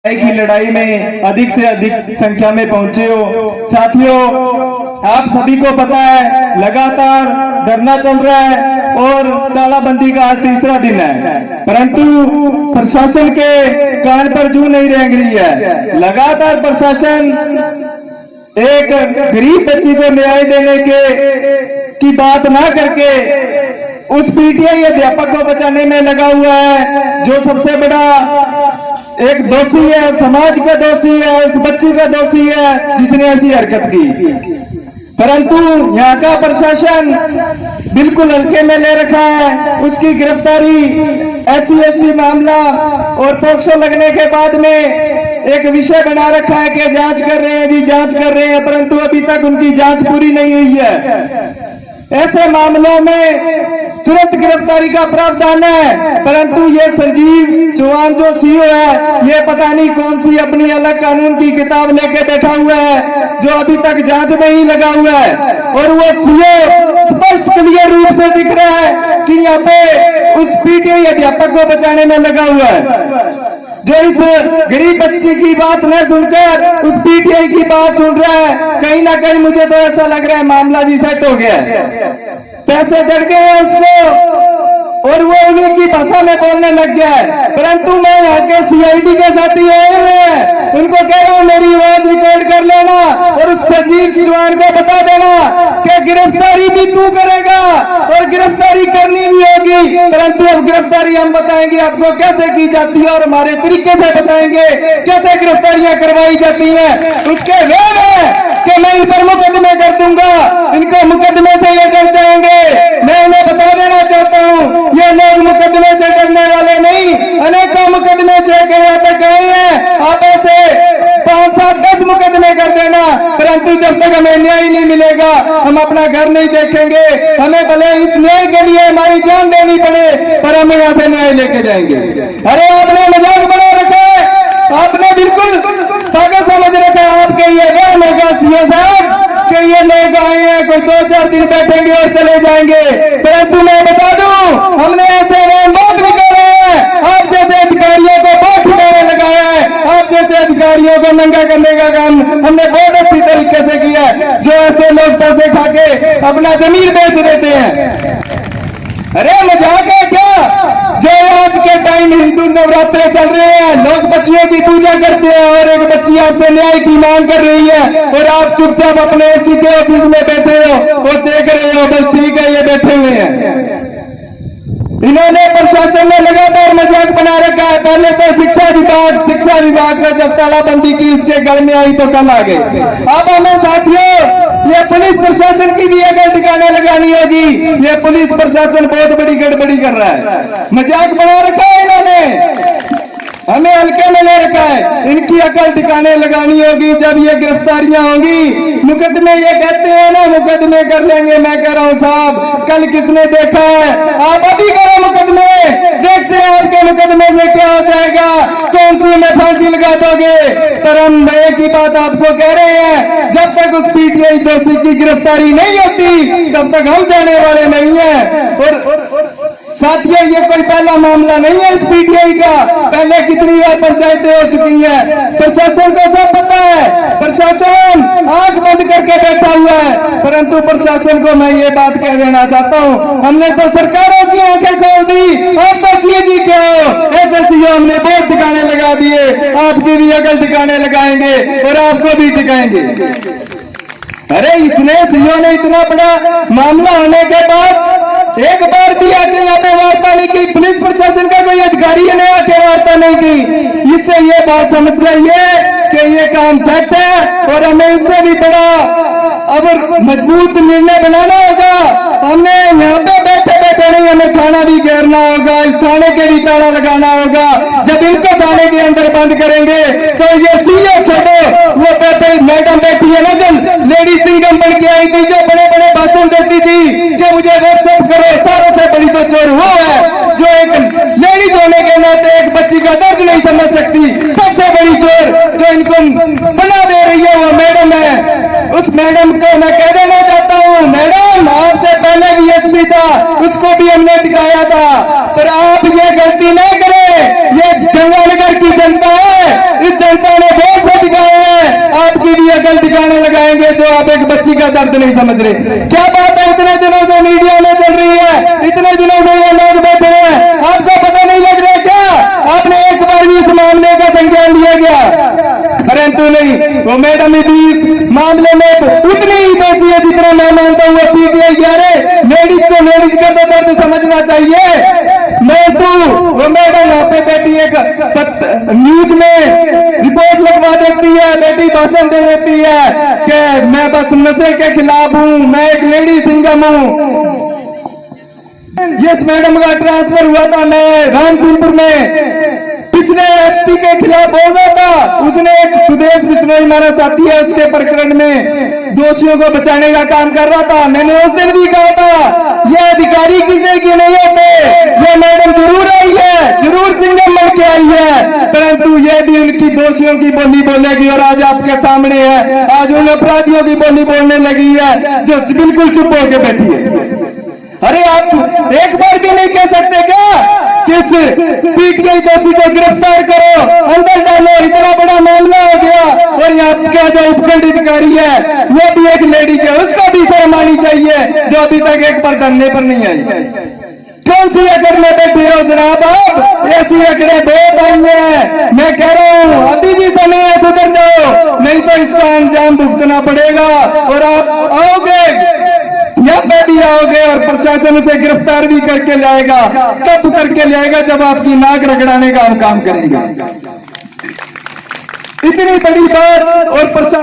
की लड़ाई में अधिक से अधिक संख्या में पहुंचे हो। साथियों, आप सभी को पता है लगातार धरना चल रहा है और तालाबंदी का आज तीसरा दिन है, परंतु प्रशासन के कान पर जू नहीं रेंग रही है। लगातार प्रशासन एक गरीब बच्ची को न्याय देने की बात ना करके उस पीटीआई अध्यापक को बचाने में लगा हुआ है, जो सबसे बड़ा एक दोषी है, समाज का दोषी है, उस बच्ची का दोषी है जिसने ऐसी हरकत की। परंतु यहाँ का प्रशासन बिल्कुल हल्के में ले रखा है। उसकी गिरफ्तारी SC/ST मामला और पोक्सो लगने के बाद में एक विषय बना रखा है कि जांच कर रहे हैं जी, जांच कर रहे हैं, परंतु अभी तक उनकी जांच पूरी नहीं हुई है। ऐसे मामलों में तुरंत गिरफ्तारी का प्रावधान है, परंतु ये संजीव चौहान जो सीओ है, ये पता नहीं कौन सी अपनी अलग कानून की किताब लेके बैठा हुआ है, जो अभी तक जांच में ही लगा हुआ है। और वो सीओ स्पष्ट क्लियर रूप से दिख रहा है कि यहाँ पे उस पीटीआई अध्यापक को बचाने में लगा हुआ है, जो इस गरीब बच्ची की बात न सुनकर उस पीटीआई की बात सुन रहा है। कहीं ना कहीं मुझे तो ऐसा लग रहा है मामला जी सेट हो गया है, पैसे चढ़ गए हैं उसको और वो उन्हीं की भाषा में बोलने लग गया है। परंतु मैं यहाँ के CID के साथी आए हुए हैं, उनको कह रहा हूँ मेरी आवाज रिकॉर्ड कर लेना और उस संजीव चौहान को बता देना कि गिरफ्तारी भी तू करेगा और गिरफ्तारी करनी भी होगी, परंतु अब गिरफ्तारी हम बताएंगे आपको कैसे की जाती है और हमारे तरीके से बताएंगे कैसे गिरफ्तारियां करवाई जाती है। उसके वेद है कि मैं इन पर मुकदमे कर दूंगा, इनको मुकदमे से ये डर जाएंगे। मैं उन्हें बता देना चाहता हूँ, ये लोग मुकदमे से डरने वाले नहीं, अनेकों मुकदमे से यहाँ तक आए हैं। आप ऐसे 5, 7, 10 मुकदमे कर देना, परंतु जब तक हमें न्याय नहीं मिलेगा हम अपना घर नहीं देखेंगे। हमें भले इस न्याय के लिए हमारी जान देनी पड़े, पर हम यहाँ से न्याय लेके जाएंगे। अरे आपने मजाक बना रखा है, आपने बिल्कुल पागल समझ रखा है। आपके ये वहम होगा सीओ साहब कि ये लोग आए हैं, कोई 2-4 दिन बैठेंगे और चले जाएंगे, परंतु मैं बता दूं हमने ऐसे वहम बहुत निकाले हैं। आप जैसे अधिकारियों को बहुत ठिकाने लगाया है, आप जैसे अधिकारियों को नंगा करने का काम हमने बहुत अच्छी तरीके से किया है, जो ऐसे लोग पैसे खा के अपना जमीन बेच देते हैं। अरे मजाक है क्या? जो आज के टाइम हिंदू नवरात्रे चल रहे हैं, लोग बच्चियों की पूजा करते हैं और एक बच्ची आपसे न्याय की मांग कर रही है और आप चुपचाप अपने एसी के ऑफिस में बैठे हो और देख रहे हो, बस ठीक है ये बैठे हुए हैं। इन्होंने प्रशासन ने लगातार मजाक बना रखा है। पहले तो शिक्षा विभाग ने जब तालाबंदी की इसके गल में आई तो कल आ गए। अब हमें साथियों ये पुलिस प्रशासन की भी अगर ठिकाने लगानी होगी। ये पुलिस प्रशासन बहुत बड़ी गड़बड़ी कर रहा है, मजाक बना रखा है इन्होंने, हमें हल्के में ले रखा है। इनकी अकल ठिकाने लगानी होगी जब ये गिरफ्तारियां होंगी। मुकदमे ये कहते हैं ना मुकदमे कर लेंगे, मैं कह रहा हूं साहब कल किसने देखा है? आप अभी करो मुकदमे, देखते हैं आपके मुकदमे में क्या हो जाएगा, कौन सी में फांसी लगा दोगे। पर हम एक ही बात आपको कह रहे हैं, जब तक उस पीटीआई दोषी की गिरफ्तारी नहीं होती तब तक हम जाने वाले नहीं है। और साथियों ये कोई पहला मामला नहीं है इस पीटीआई का, पहले कितनी बार पंचायतें हो चुकी हैं। प्रशासन को सब पता है, प्रशासन आंख बंद करके बैठा हुआ है। परंतु प्रशासन को मैं ये बात कह देना चाहता हूँ, हमने तो सरकारों की आंखें खोल दी, आप तो जी क्या हो। SSCO हमने बहुत ठिकाने लगा दिए, आपकी भी अकल ठिकाने लगाएंगे और आपको भी टिकाएंगे। अरे इसने सीओ ने इतना बड़ा मामला होने के बाद एक बार भी आके यहाँ पे वार्ता नहीं की, पुलिस प्रशासन का कोई अधिकारी ने आके वार्ता नहीं की। इससे ये बात समझ जाइए कि ये काम सेट है और हमें इससे भी बड़ा अब मजबूत निर्णय बनाना होगा। हमने यहाँ पे बैठे बैठे नहीं, हमें थाना भी घेरना होगा, इस थाने के भी ताला लगाना होगा। जब इनको थाने के अंदर बंद करेंगे तो ये सीओ छोड़ो, वो कहते मैडम बैठी है ना जल लेडी सिंगम बन के आई थी, जो बड़े बड़े भाषण देती थी कि मुझे व्हाट्सएप करो, सारों से बड़ी तो चोर वो है जो एक लेडीज होने के नाते एक बच्ची का दर्द नहीं समझ सकती। सबसे बड़ी चोर जो इनको बना दे रही है वो मैडम है। उस मैडम को मैं कह देना चाहता हूँ, मैडम आपसे पहले भी SP था, उसको भी हमने दिखाया था, पर आप ये गलती नहीं करें। ये गंगानगर की जनता है, इस जेल ठिकाने लगाएंगे जो आप एक बच्ची का दर्द नहीं समझ रहे। क्या बात है, इतने दिनों से मीडिया में चल रही है, इतने दिनों से ये लोग बैठे हैं, आपको पता नहीं लग रहा क्या? आपने एक बार भी इस मामले का संज्ञान लिया गया? परंतु नहीं, वो मैडम इस मामले में उतनी ही दोषी है जितना मैं मानता हूँ। पीटीआई कह रहे लेडीज को लेडीज का तो दर्द समझना चाहिए। मैं वो मैडम वहां पे बेटी एक न्यूज में रिपोर्ट लगवा देती है, बेटी भाषण दे देती है कि मैं बस नशे के खिलाफ हूं, मैं एक लेडी सिंगम हूं। यस मैडम का ट्रांसफर हुआ था मैं रामसिंहपुर में, पिछले एसपी के खिलाफ बोल रहा था। उसने एक सुदेश बिश्नोई हमारा साथी है, उसके प्रकरण में दोषियों को बचाने का काम कर रहा था। मैंने उस दिन भी कहा था ये अधिकारी किसी की नहीं होते, ये मैडम जरूर आई है, जरूर सिंगम बन के आई है, परंतु ये भी उनकी दोषियों की बोली बोलेगी। और आज आपके सामने है, आज उन अपराधियों की बोली बोलने लगी है जो बिल्कुल चुप होकर बैठी है। अरे आप एक बार भी नहीं कह सकते क्या किस पीटीआई दोषी को गिरफ्तार करो, अंदर डालो, इतना बड़ा मामला हो गया। और यहाँ का जो उपखंड अधिकारी है वो भी एक लेडी है, उसको भी शर्म आनी चाहिए जो अभी तक एक पर धरने पर नहीं आई। कौन सी अकड़ में बैठे हो जनाब आप? ऐसी अकड़ें बहुत आई हैं। मैं कह रहा हूँ अभी भी समय है, सुधर जाओ, नहीं तो इसका अंजाम भुगतना पड़ेगा। और आप आओगे यहाँ पे भी आओगे और प्रशासन उसे गिरफ्तार भी करके लाएगा। कब करके लाएगा? जब आपकी नाक रगड़ाने का हम काम करेंगे। इतनी बड़ी बात और प्रशासन